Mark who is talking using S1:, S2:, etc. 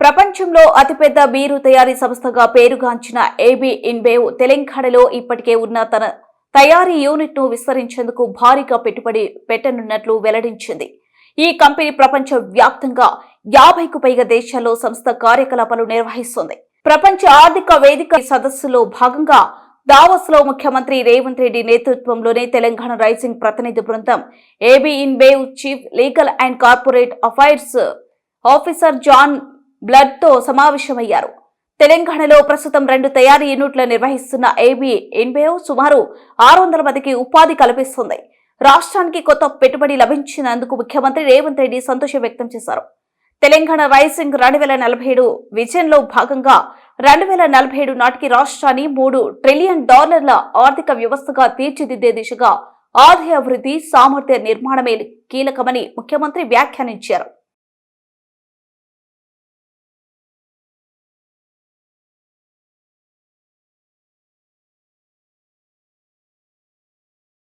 S1: ప్రపంచంలో అతిపెద్ద బీరు తయారీ సంస్థగా పేరుగాంచిన ఏబీ ఇన్బేవ్ తెలంగాణలో ఇప్పటికే ఉన్న తన తయారీ యూనిట్ ను విస్తరించేందుకు భారీగా పెట్టుబడి పెట్టనున్నట్లు వెల్లడించింది. ఈ కంపెనీ ప్రపంచ వ్యాప్తంగా 50కు పైగా దేశాల్లో సంస్థ కార్యకలాపాలు నిర్వహిస్తుంది. ప్రపంచ ఆర్థిక వేదిక సదస్సులో భాగంగా దావోస్ లో ముఖ్యమంత్రి రేవంత్ రెడ్డి నేతృత్వంలోనే తెలంగాణ రైజింగ్ ప్రతినిధి బృందం AB InBev chief legal and corporate affairs officer John Blood తో సమావేశమయ్యారు. తెలంగాణలో ప్రస్తుతం 2 తయారీ యూనిట్లు నిర్వహిస్తున్న ఏబీ ఇన్బేవ్ సుమారు 600 మందికి ఉపాధి కల్పిస్తుంది. రాష్ట్రానికి కొత్త పెట్టుబడి లభించినందుకు ముఖ్యమంత్రి రేవంత్ రెడ్డి సంతోషం వ్యక్తం చేశారు. తెలంగాణ రైజింగ్ 2047 విజన్లో భాగంగా 2047 నాటికి రాష్ట్రాన్ని $3 ట్రిలియన్ ఆర్థిక వ్యవస్థగా తీర్చిదిద్దే దిశగా ఆదాయ అభివృద్ధి, సామర్థ్య నిర్మాణమే కీలకమని ముఖ్యమంత్రి వ్యాఖ్యానించారు.